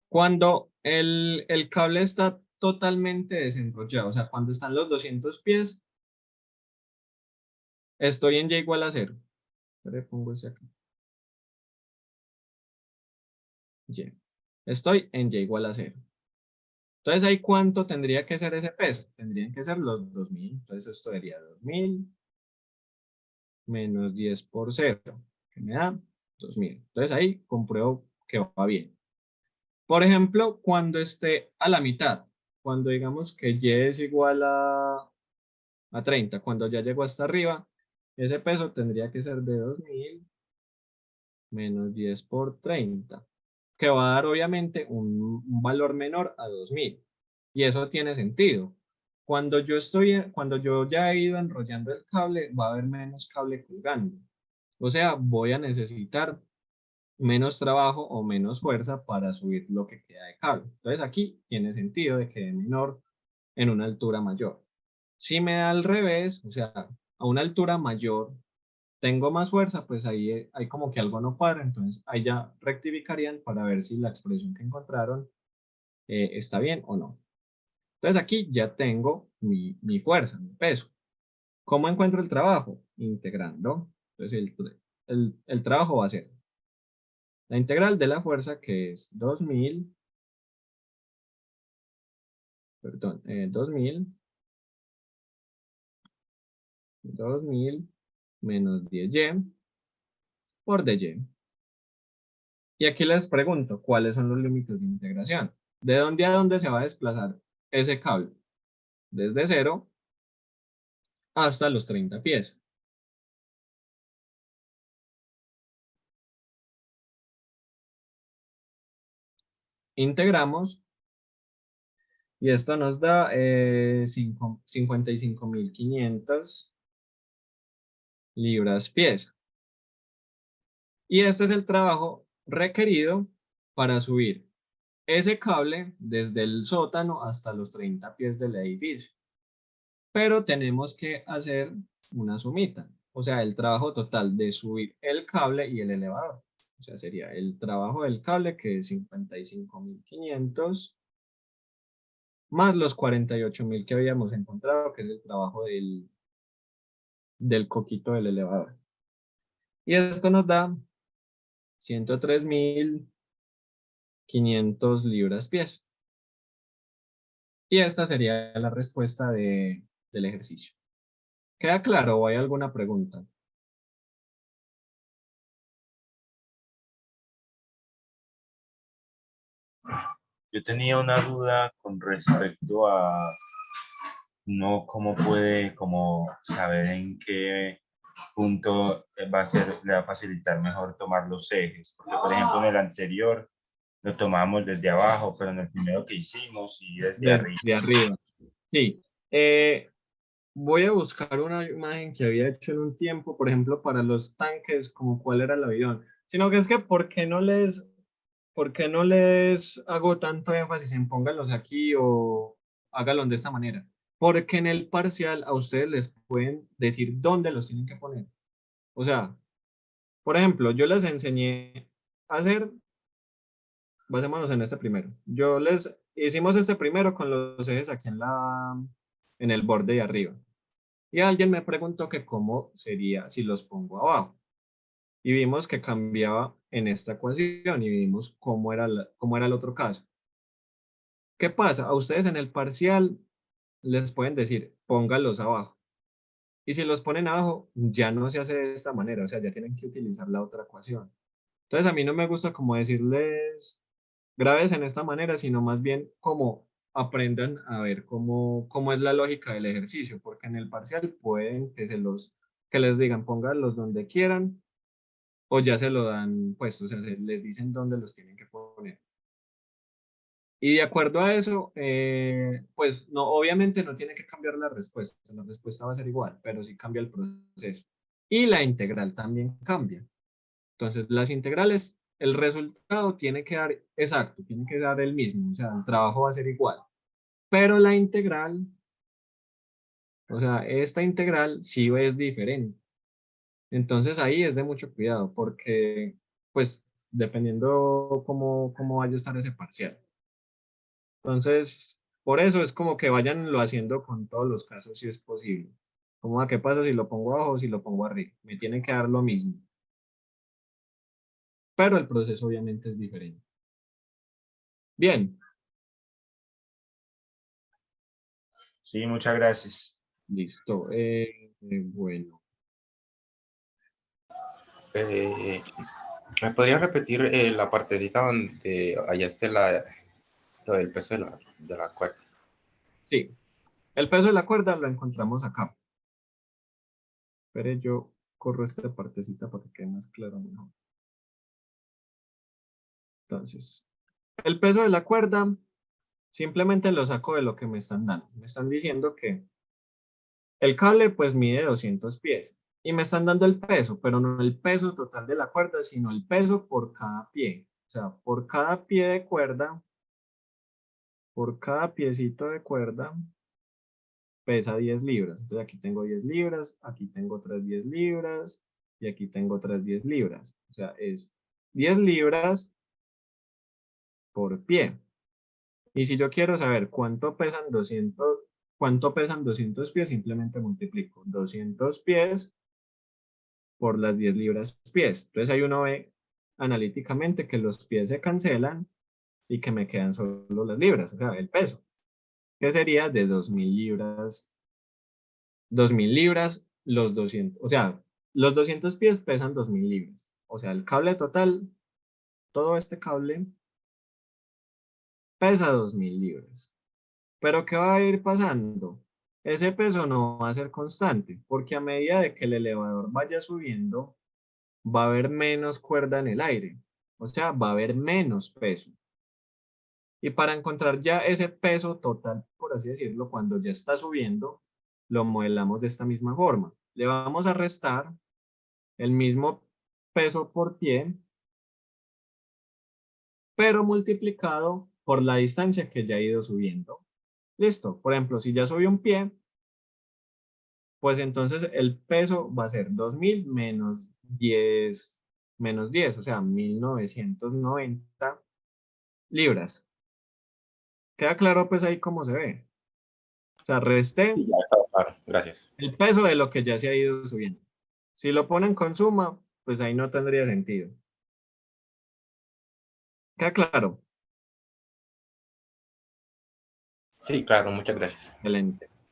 cuando el cable está totalmente desenrollado, o sea, cuando están los 200 pies, estoy en Y igual a 0. Le pongo ese acá. Y. Estoy en Y igual a 0. Entonces, ¿ahí cuánto tendría que ser ese peso? Tendrían que ser los 2000. Entonces, esto sería 2000 menos 10 por 0, que me da 2000. Entonces, ahí compruebo que va bien. Por ejemplo, cuando esté a la mitad, cuando digamos que Y es igual a 30, cuando ya llegó hasta arriba, ese peso tendría que ser de 2000 menos 10 por 30, que va a dar obviamente un valor menor a 2000. Y eso tiene sentido. Cuando yo ya he ido enrollando el cable, va a haber menos cable colgando. O sea, voy a necesitar menos trabajo o menos fuerza para subir lo que queda de cable. Entonces aquí tiene sentido de que quede menor en una altura mayor. Si me da al revés, o sea, a una altura mayor tengo más fuerza, pues ahí hay como que algo no cuadra, entonces ahí ya rectificarían para ver si la expresión que encontraron está bien o no. Entonces aquí ya tengo mi fuerza, mi peso. ¿Cómo encuentro el trabajo? Integrando. Entonces el trabajo va a ser la integral de la fuerza, que es 2000, perdón, 2000 menos 10Y por dy. Y aquí les pregunto, ¿cuáles son los límites de integración? ¿De dónde a dónde se va a desplazar ese cable? Desde 0 hasta los 30 pies. Integramos y esto nos da 55.500 libras pies. Y este es el trabajo requerido para subir ese cable desde el sótano hasta los 30 pies del edificio. Pero tenemos que hacer una sumita, o sea, el trabajo total de subir el cable y el elevador. O sea, sería el trabajo del cable, que es 55.500, más los 48.000 que habíamos encontrado, que es el trabajo del coquito del elevador. Y esto nos da 103.500 libras-pies. Y esta sería la respuesta del ejercicio. ¿Queda claro o hay alguna pregunta? Yo tenía una duda con respecto a no cómo puede como saber en qué punto le va a facilitar mejor tomar los ejes. Porque, por ejemplo, en el anterior lo tomamos desde abajo, pero en el primero que hicimos y desde arriba. Desde arriba. Sí. Voy a buscar una imagen que había hecho en un tiempo, por ejemplo, para los tanques, como cuál era el avión. Sino que es que, ¿por qué no les hago tanto énfasis en pónganlos aquí o háganlo de esta manera? Porque en el parcial a ustedes les pueden decir dónde los tienen que poner. O sea, por ejemplo, yo les enseñé a hacer, basémonos en este primero. Hicimos este primero con los ejes aquí en el borde de arriba. Y alguien me preguntó que cómo sería si los pongo abajo. Y vimos que cambiaba en esta ecuación y vimos cómo era el otro caso. ¿Qué pasa? A ustedes en el parcial les pueden decir, póngalos abajo. Y si los ponen abajo, ya no se hace de esta manera, o sea, ya tienen que utilizar la otra ecuación. Entonces a mí no me gusta como decirles, graves en esta manera, sino más bien como aprendan a ver cómo es la lógica del ejercicio, porque en el parcial pueden que les digan pónganlos donde quieran, o ya se lo dan puesto, o sea, les dicen dónde los tienen que poner. Y de acuerdo a eso, pues no, obviamente no tiene que cambiar la respuesta va a ser igual, pero sí cambia el proceso. Y la integral también cambia. Entonces, las integrales, el resultado tiene que dar exacto, tiene que dar el mismo, o sea, el trabajo va a ser igual. Pero la integral, o sea, esta integral sí es diferente. Entonces ahí es de mucho cuidado porque, pues, dependiendo cómo vaya a estar ese parcial. Entonces, por eso es como que vayanlo haciendo con todos los casos si es posible. Como a qué pasa si lo pongo abajo o si lo pongo arriba. Me tiene que dar lo mismo. Pero el proceso obviamente es diferente. Bien, Sí, muchas gracias. listo. Bueno, ¿Me podrías repetir la partecita donde hallaste lo del peso de la cuerda? sí. El peso de la cuerda lo encontramos acá. Espere, yo corro esta partecita para que quede más claro mejor. Entonces, el peso de la cuerda simplemente lo saco de lo que me están dando. Me están diciendo que el cable pues mide 200 pies y me están dando el peso, pero no el peso total de la cuerda, sino el peso por cada pie. O sea, por cada pie de cuerda, por cada piecito de cuerda, pesa 10 libras. Entonces aquí tengo 10 libras, aquí tengo otras 10 libras y aquí tengo otras 10 libras. O sea, es 10 libras por pie. Y si yo quiero saber cuánto pesan 200 pies, simplemente multiplico 200 pies por las 10 libras pies. Entonces ahí uno ve analíticamente que los pies se cancelan y que me quedan solo las libras, o sea, el peso, que sería de 2.000 libras. 2.000 libras los 200, o sea, los 200 pies pesan 2.000 libras. O sea, el cable total, todo este cable pesa 2.000 libras. Pero ¿qué va a ir pasando? Ese peso no va a ser constante, porque a medida de que el elevador vaya subiendo, va a haber menos cuerda en el aire, o sea, va a haber menos peso. Y para encontrar ya ese peso total, por así decirlo, cuando ya está subiendo, lo modelamos de esta misma forma. Le vamos a restar el mismo peso por pie, pero multiplicado por la distancia que ya ha ido subiendo. Listo. Por ejemplo, si ya subí un pie, pues entonces el peso va a ser 2000 menos 10, o sea, 1990 libras. ¿Queda claro pues ahí cómo se ve? O sea, resté Sí, ya está claro, gracias. el peso de lo que ya se ha ido subiendo. Si lo ponen con suma, pues ahí no tendría sentido. ¿Queda claro? Sí, claro, muchas gracias. Excelente.